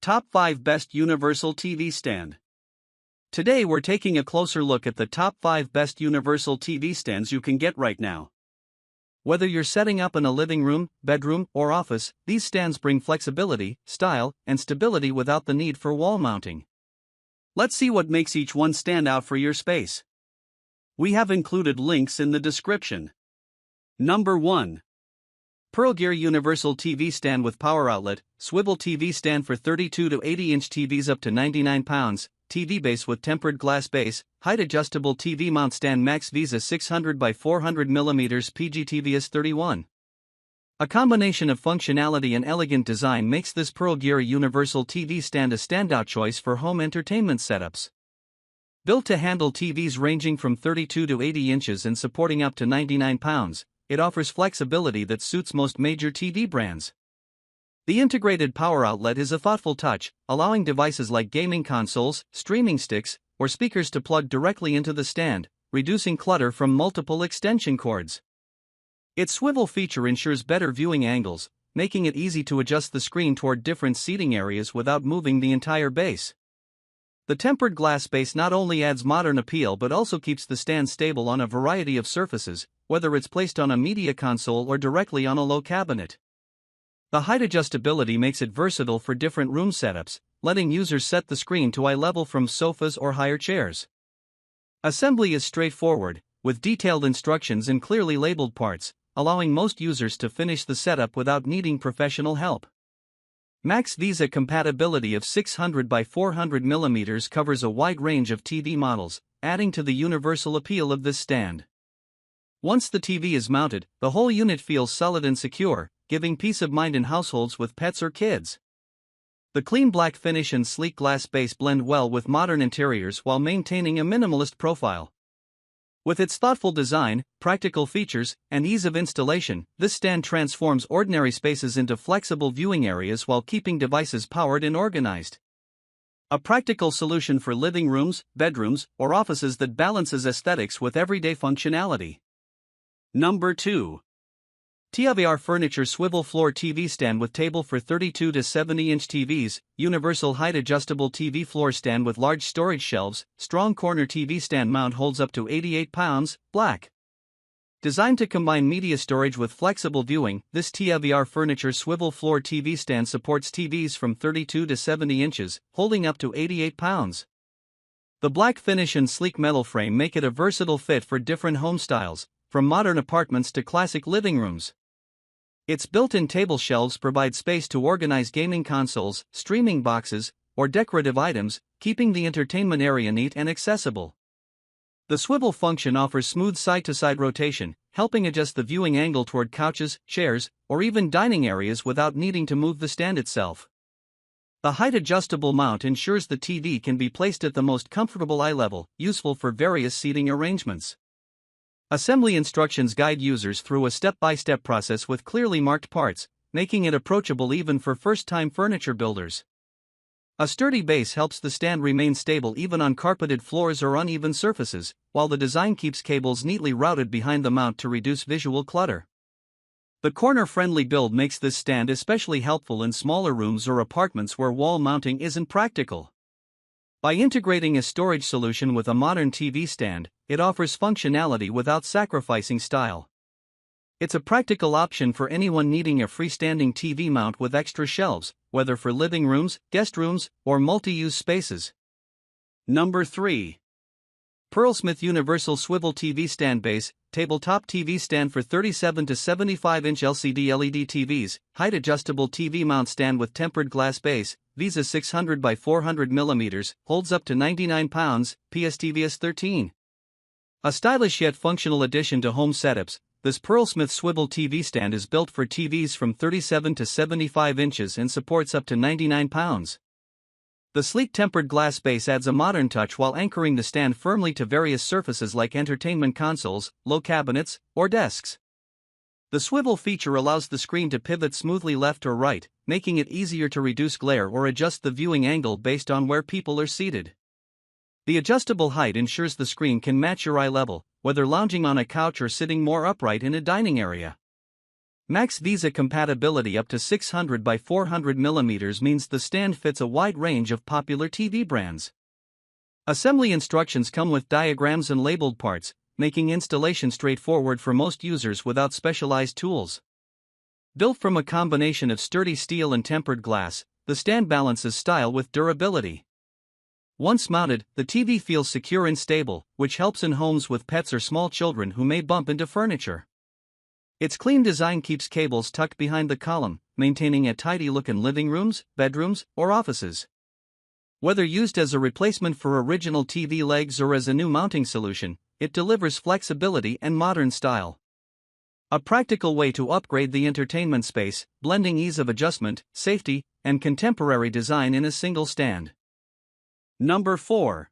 Top 5 Best Universal TV Stand. Today we're taking a closer look at the top 5 best universal TV stands you can get right now. Whether you're setting up in a living room, bedroom, or office, these stands bring flexibility, style, and stability without the need for wall mounting. Let's see what makes each one stand out for your space. We have included links in the description. Number 1. EchoGar Universal TV Stand with Power Outlet, Swivel TV Stand for 32 to 80-inch TVs up to 99 pounds, TV base with tempered glass base, height adjustable TV mount stand Max Visa 600 by 400 mm PGTVS 31. A combination of functionality and elegant design makes this EchoGar Universal TV Stand a standout choice for home entertainment setups. Built to handle TVs ranging from 32 to 80 inches and supporting up to 99 pounds, it offers flexibility that suits most major TV brands. The integrated power outlet is a thoughtful touch, allowing devices like gaming consoles, streaming sticks, or speakers to plug directly into the stand, reducing clutter from multiple extension cords. Its swivel feature ensures better viewing angles, making it easy to adjust the screen toward different seating areas without moving the entire base. The tempered glass base not only adds modern appeal but also keeps the stand stable on a variety of surfaces, whether it's placed on a media console or directly on a low cabinet. The height adjustability makes it versatile for different room setups, letting users set the screen to eye level from sofas or higher chairs. Assembly is straightforward, with detailed instructions and clearly labeled parts, allowing most users to finish the setup without needing professional help. Max Visa compatibility of 600 by 400 mm covers a wide range of TV models, adding to the universal appeal of this stand. Once the TV is mounted, the whole unit feels solid and secure, giving peace of mind in households with pets or kids. The clean black finish and sleek glass base blend well with modern interiors while maintaining a minimalist profile. With its thoughtful design, practical features, and ease of installation, this stand transforms ordinary spaces into flexible viewing areas while keeping devices powered and organized. A practical solution for living rooms, bedrooms, or offices that balances aesthetics with everyday functionality. Number 2. TIVR Furniture Swivel Floor TV Stand with Table for 32 to 70-inch TVs, Universal Height Adjustable TV Floor Stand with large storage shelves, strong corner TV stand mount holds up to 88 pounds, black. Designed to combine media storage with flexible viewing, this TIVR Furniture Swivel Floor TV Stand supports TVs from 32 to 70 inches, holding up to 88 pounds. The black finish and sleek metal frame make it a versatile fit for different home styles, from modern apartments to classic living rooms. Its built-in table shelves provide space to organize gaming consoles, streaming boxes, or decorative items, keeping the entertainment area neat and accessible. The swivel function offers smooth side-to-side rotation, helping adjust the viewing angle toward couches, chairs, or even dining areas without needing to move the stand itself. The height-adjustable mount ensures the TV can be placed at the most comfortable eye level, useful for various seating arrangements. Assembly instructions guide users through a step-by-step process with clearly marked parts, making it approachable even for first-time furniture builders. A sturdy base helps the stand remain stable even on carpeted floors or uneven surfaces, while the design keeps cables neatly routed behind the mount to reduce visual clutter. The corner-friendly build makes this stand especially helpful in smaller rooms or apartments where wall mounting isn't practical. By integrating a storage solution with a modern TV stand, it offers functionality without sacrificing style. It's a practical option for anyone needing a freestanding TV mount with extra shelves, whether for living rooms, guest rooms, or multi-use spaces. Number 3. Pearlsmith Universal Swivel TV Stand Base, Tabletop TV Stand for 37 to 75-inch LCD LED TVs, Height Adjustable TV Mount Stand with Tempered Glass Base, Visa 600 by 400 mm, holds up to 99 pounds, PSTVS 13. A stylish yet functional addition to home setups, this Pearlsmith Swivel TV Stand is built for TVs from 37 to 75 inches and supports up to 99 pounds. The sleek tempered glass base adds a modern touch while anchoring the stand firmly to various surfaces like entertainment consoles, low cabinets, or desks. The swivel feature allows the screen to pivot smoothly left or right, making it easier to reduce glare or adjust the viewing angle based on where people are seated. The adjustable height ensures the screen can match your eye level, whether lounging on a couch or sitting more upright in a dining area. Max Visa compatibility up to 600 by 400 mm means the stand fits a wide range of popular TV brands. Assembly instructions come with diagrams and labeled parts, making installation straightforward for most users without specialized tools. Built from a combination of sturdy steel and tempered glass, the stand balances style with durability. Once mounted, the TV feels secure and stable, which helps in homes with pets or small children who may bump into furniture. Its clean design keeps cables tucked behind the column, maintaining a tidy look in living rooms, bedrooms, or offices. Whether used as a replacement for original TV legs or as a new mounting solution, it delivers flexibility and modern style. A practical way to upgrade the entertainment space, blending ease of adjustment, safety, and contemporary design in a single stand. Number 4.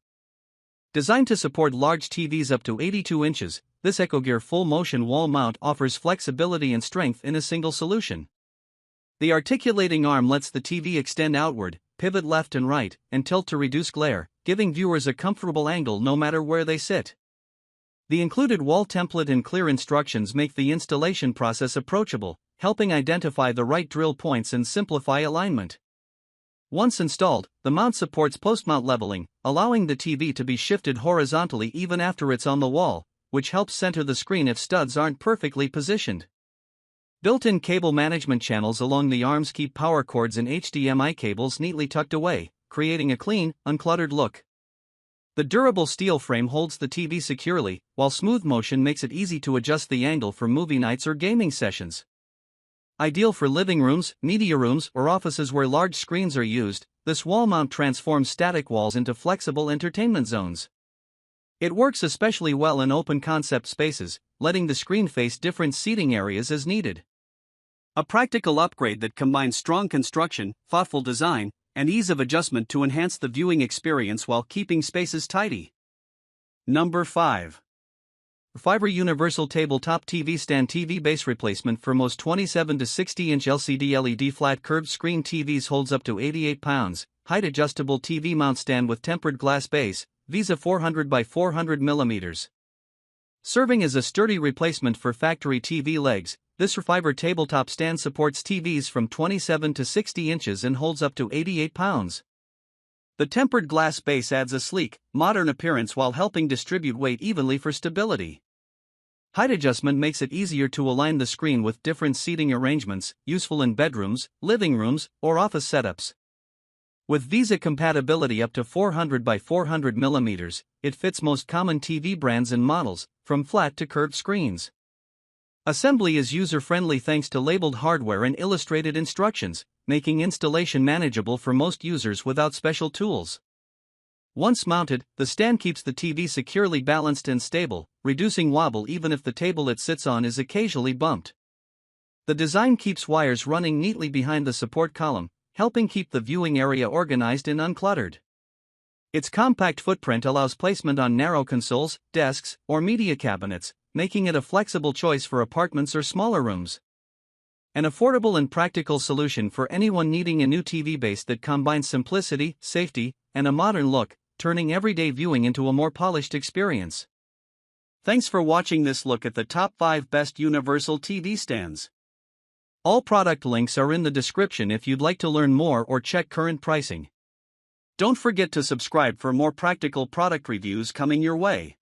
Designed to support large TVs up to 82 inches, this EchoGar full-motion wall mount offers flexibility and strength in a single solution. The articulating arm lets the TV extend outward, pivot left and right, and tilt to reduce glare, giving viewers a comfortable angle no matter where they sit. The included wall template and clear instructions make the installation process approachable, helping identify the right drill points and simplify alignment. Once installed, the mount supports post-mount leveling, allowing the TV to be shifted horizontally even after it's on the wall, which helps center the screen if studs aren't perfectly positioned. Built-in cable management channels along the arms keep power cords and HDMI cables neatly tucked away, creating a clean, uncluttered look. The durable steel frame holds the TV securely, while smooth motion makes it easy to adjust the angle for movie nights or gaming sessions. Ideal for living rooms, media rooms, or offices where large screens are used, this wall mount transforms static walls into flexible entertainment zones. It works especially well in open-concept spaces, letting the screen face different seating areas as needed. A practical upgrade that combines strong construction, thoughtful design, and ease of adjustment to enhance the viewing experience while keeping spaces tidy. Number 5. TIVR Universal Tabletop TV Stand TV base replacement for most 27 to 60-inch LCD LED flat curved screen TVs holds up to 88 pounds, height adjustable TV mount stand with tempered glass base, Visa 400 by 400 mm. Serving as a sturdy replacement for factory TV legs, this TIVR tabletop stand supports TVs from 27 to 60 inches and holds up to 88 pounds. The tempered glass base adds a sleek, modern appearance while helping distribute weight evenly for stability. Height adjustment makes it easier to align the screen with different seating arrangements, useful in bedrooms, living rooms, or office setups. With Visa compatibility up to 400 by 400 mm, it fits most common TV brands and models, from flat to curved screens. Assembly is user-friendly thanks to labeled hardware and illustrated instructions, making installation manageable for most users without special tools. Once mounted, the stand keeps the TV securely balanced and stable, reducing wobble even if the table it sits on is occasionally bumped. The design keeps wires running neatly behind the support column, helping keep the viewing area organized and uncluttered. Its compact footprint allows placement on narrow consoles, desks, or media cabinets, making it a flexible choice for apartments or smaller rooms. An affordable and practical solution for anyone needing a new TV base that combines simplicity, safety, and a modern look, turning everyday viewing into a more polished experience. Thanks for watching this look at the top 5 best universal TV stands. All product links are in the description if you'd like to learn more or check current pricing. Don't forget to subscribe for more practical product reviews coming your way.